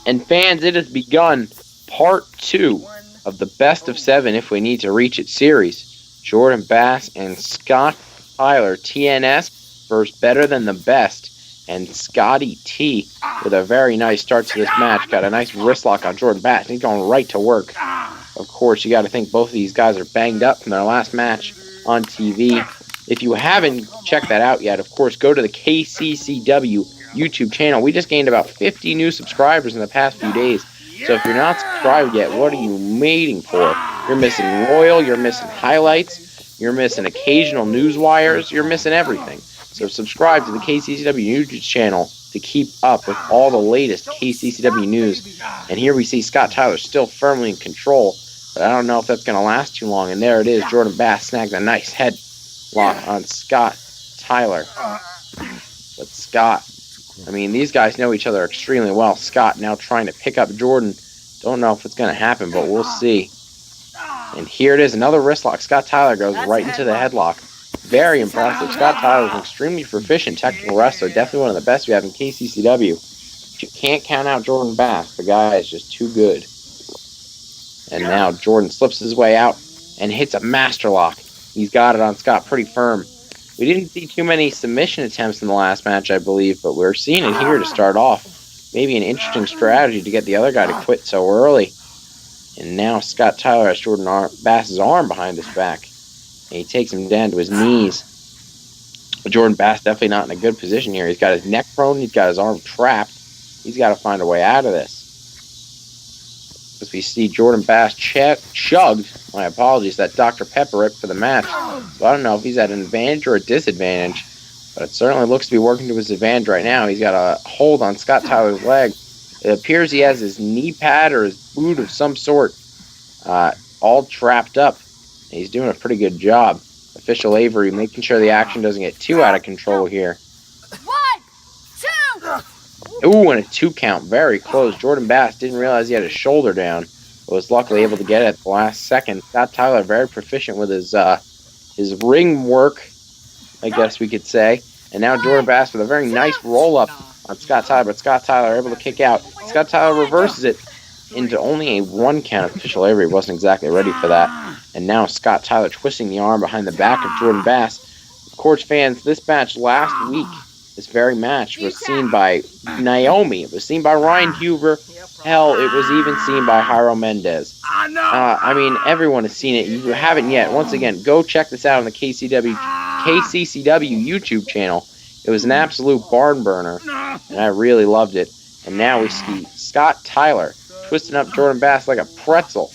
And fans, it has begun part 2 of the best of 7 if we need to reach it series. Jordan Bass and Scott Tyler, TNS versus Better Than the Best. And Scotty T with a very nice start to this match. Got a nice wrist lock on Jordan Bass. He's going right to work. Of course, you got to think both of these guys are banged up from their last match on TV. If you haven't checked that out yet, of course, go to the KCCW YouTube channel. We just gained about 50 new subscribers in the past few days. So if you're not subscribed yet, what are you waiting for? You're missing Royal, you're missing highlights, you're missing occasional news wires, you're missing everything. So subscribe to the KCCW YouTube channel to keep up with all the latest KCCW news. And here we see Scott Tyler still firmly in control, but I don't know if that's going to last too long. And there it is. Jordan Bass snags a nice head lock on Scott Tyler. But Scott, I mean, these guys know each other extremely well. Scott now trying to pick up Jordan. Don't know if it's going to happen, but we'll see. And here it is, another wrist lock. Scott Tyler goes right into the headlock. Very impressive. Scott Tyler is an extremely proficient technical wrestler. Definitely one of the best we have in KCCW. But you can't count out Jordan Bass. The guy is just too good. And now Jordan slips his way out and hits a master lock. He's got it on Scott pretty firm. We didn't see too many submission attempts in the last match, I believe, but we're seeing it here to start off. Maybe an interesting strategy to get the other guy to quit so early. And now Scott Tyler has Jordan Bass's arm behind his back. And he takes him down to his knees. But Jordan Bass definitely not in a good position here. He's got his neck prone. He's got his arm trapped. He's got to find a way out of this. As we see Jordan Bass chugged, my apologies, that Dr. Pepper rip for the match. So I don't know if he's at an advantage or a disadvantage, but it certainly looks to be working to his advantage right now. He's got a hold on Scott Tyler's leg. It appears he has his knee pad or his boot of some sort all trapped up. And he's doing a pretty good job. Official Avery making sure the action doesn't get too out of control here. 1, 2. Ooh, and a 2 count. Very close. Jordan Bass didn't realize he had his shoulder down, but was luckily able to get it at the last second. Scott Tyler very proficient with his ring work, I guess we could say. And now Jordan Bass with a very nice roll-up on Scott Tyler, but Scott Tyler able to kick out. Scott Tyler reverses it into only a 1 count. Official Avery wasn't exactly ready for that. And now Scott Tyler twisting the arm behind the back of Jordan Bass. Of course, fans, this match last week, this very match was seen by Naomi. It was seen by Ryan Huber. Hell, it was even seen by Jairo Mendez. I mean, everyone has seen it. If you haven't yet, once again, go check this out on the KCCW YouTube channel. It was an absolute barn burner, and I really loved it. And now we see Scott Tyler twisting up Jordan Bass like a pretzel.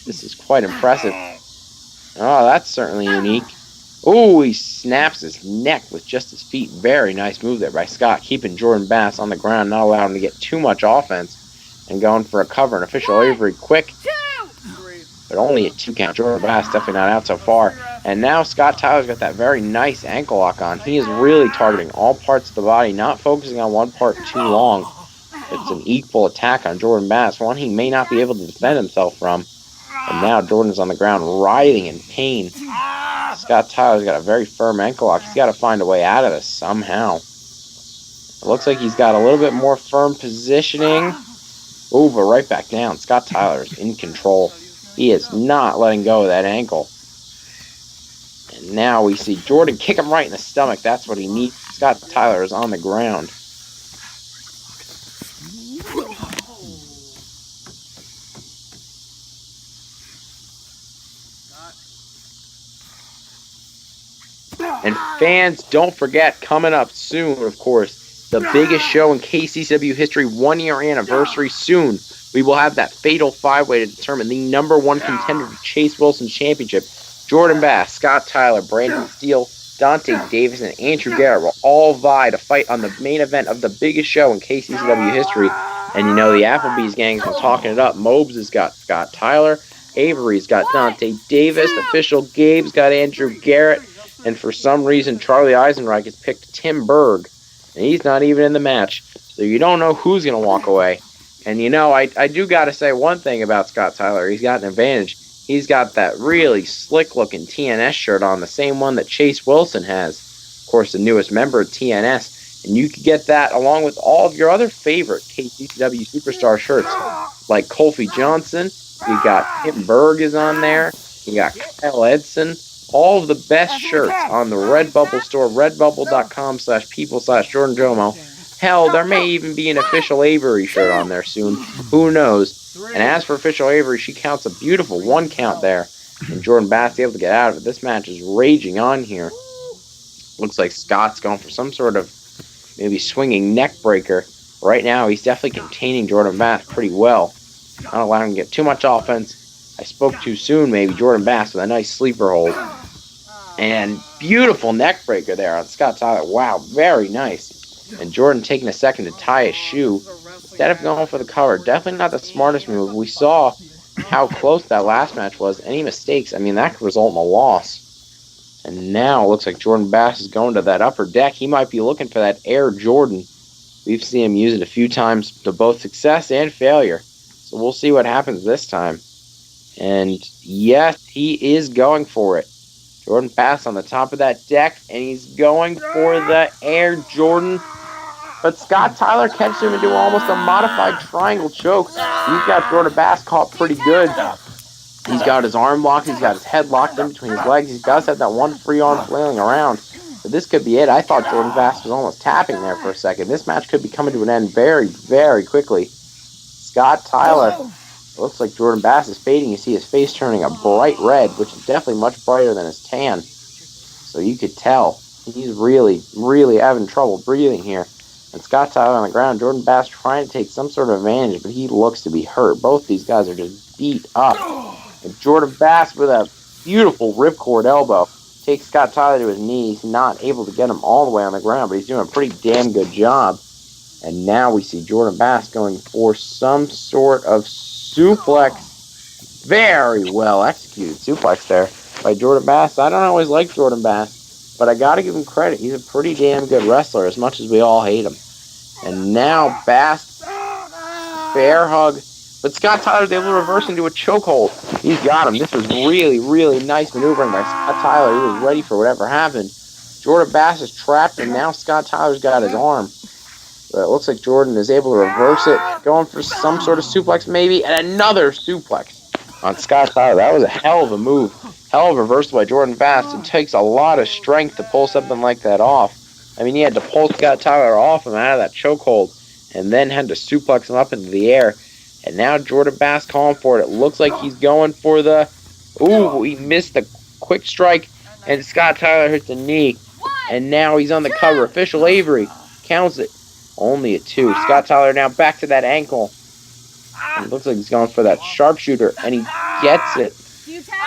This is quite impressive. Oh, that's certainly unique. Oh, he snaps his neck with just his feet. Very nice move there by Scott, keeping Jordan Bass on the ground, not allowing him to get too much offense, and going for a cover. And Official Avery quick, but only a 2 count. Jordan Bass definitely not out so far. And now Scott Tyler's got that very nice ankle lock on. He is really targeting all parts of the body, not focusing on one part too long. It's an equal attack on Jordan Bass, one he may not be able to defend himself from. And now Jordan's on the ground writhing in pain. Scott Tyler's got a very firm ankle lock. He's got to find a way out of this somehow. It looks like he's got a little bit more firm positioning. Ooh, but right back down. Scott Tyler is in control. He is not letting go of that ankle. And now we see Jordan kick him right in the stomach. That's what he needs. Scott Tyler is on the ground. And fans, don't forget, coming up soon, of course, the biggest show in KCCW history, 1-year anniversary soon. We will have that fatal 5-way to determine the #1 contender to Chase Wilson's championship. Jordan Bass, Scott Tyler, Brandon Steele, Dante Davis, and Andrew Garrett will all vie to fight on the main event of the biggest show in KCCW history. And you know, the Applebee's gang's been talking it up. Mobes has got Scott Tyler, Avery's got Dante Davis, Official Gabe's got Andrew Garrett, and for some reason, Charlie Eisenreich has picked Tim Berg, and he's not even in the match. So you don't know who's going to walk away. And you know, I do got to say one thing about Scott Tyler. He's got an advantage. He's got that really slick-looking TNS shirt on, the same one that Chase Wilson has. Of course, the newest member of TNS. And you can get that along with all of your other favorite KCCW Superstar shirts, like Colby Johnson. You got Tim Berg is on there. You got Kyle Edson. All of the best shirts on the Redbubble store, redbubble.com/people/JordanJomo. Hell, there may even be an official Avery shirt on there soon. Who knows? And as for official Avery, she counts a beautiful 1 count there. And Jordan Bass able to get out of it. This match is raging on here. Looks like Scott's going for some sort of maybe swinging neck breaker. Right now, he's definitely containing Jordan Bass pretty well. Not allowing him to get too much offense. I spoke too soon, maybe. Jordan Bass with a nice sleeper hold. And beautiful neck breaker there on Scott Tyler. Wow, very nice. And Jordan taking a second to tie his shoe instead of going for the cover. Definitely not the smartest move. We saw how close that last match was. Any mistakes, I mean, that could result in a loss. And now it looks like Jordan Bass is going to that upper deck. He might be looking for that Air Jordan. We've seen him use it a few times to both success and failure. So we'll see what happens this time. And yes, he is going for it. Jordan Bass on the top of that deck, and he's going for the Air Jordan. But Scott Tyler catches him into almost a modified triangle choke. He's got Jordan Bass caught pretty good. He's got his arm locked. He's got his head locked in between his legs. He does have that one free arm flailing around. But this could be it. I thought Jordan Bass was almost tapping there for a second. This match could be coming to an end very, very quickly. Scott Tyler. Looks like Jordan Bass is fading. You see his face turning a bright red, which is definitely much brighter than his tan. So you could tell he's really, really having trouble breathing here. And Scott Tyler on the ground. Jordan Bass trying to take some sort of advantage, but he looks to be hurt. Both these guys are just beat up. And Jordan Bass with a beautiful ripcord elbow takes Scott Tyler to his knees. Not able to get him all the way on the ground, but he's doing a pretty damn good job. And now we see Jordan Bass going for some sort of suplex. Very well executed suplex there by Jordan Bass. I don't always like Jordan Bass, but I got to give him credit. He's a pretty damn good wrestler, as much as we all hate him. And now Bass, bear hug. But Scott Tyler's able to reverse into a chokehold. He's got him. This was really, really nice maneuvering by Scott Tyler. He was ready for whatever happened. Jordan Bass is trapped, and now Scott Tyler's got his arm. But it looks like Jordan is able to reverse it. Going for some sort of suplex maybe. And another suplex on Scott Tyler. That was a hell of a move. Hell of a reversal by Jordan Bass. It takes a lot of strength to pull something like that off. I mean, he had to pull Scott Tyler off him out of that chokehold. And then had to suplex him up into the air. And now Jordan Bass calling for it. It looks like he's going for the... Ooh, he missed the quick strike. And Scott Tyler hits the knee. And now he's on the cover. Official Avery counts it. Only a 2. Scott Tyler now back to that ankle. And it looks like he's going for that sharpshooter. And he gets it.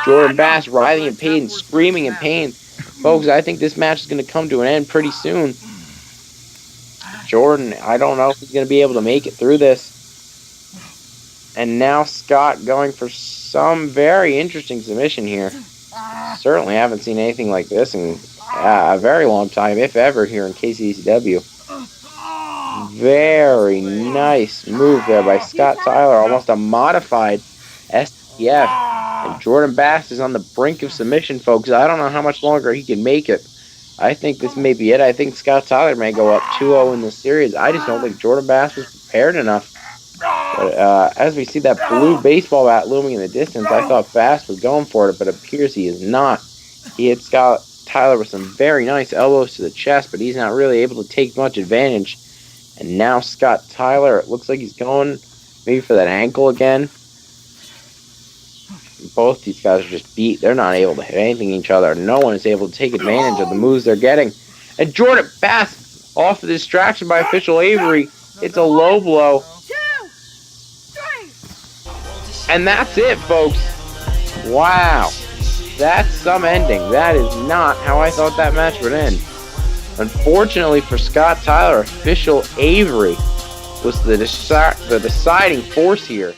Jordan Bass writhing in pain, screaming in pain. Folks, I think this match is going to come to an end pretty soon. Jordan, I don't know if he's going to be able to make it through this. And now Scott going for some very interesting submission here. Certainly haven't seen anything like this in a very long time, if ever, here in KCCW. Very nice move there by Scott Tyler. Almost a modified STF. And Jordan Bass is on the brink of submission, folks. I don't know how much longer he can make it. I think this may be it. I think Scott Tyler may go up 2-0 in this series. I just don't think Jordan Bass was prepared enough. But as we see that blue baseball bat looming in the distance, I thought Bass was going for it, but it appears he is not. He hit Scott Tyler with some very nice elbows to the chest, but he's not really able to take much advantage. And now Scott Tyler, it looks like he's going maybe for that ankle again. Both these guys are just beat. They're not able to hit anything each other. No one is able to take advantage of the moves they're getting. And Jordan Bass, off the distraction by official Avery, it's a low blow. 2, 3. And that's it, folks. Wow. That's some ending. That is not how I thought that match would end. Unfortunately for Scott Tyler, official Avery was the deciding force here.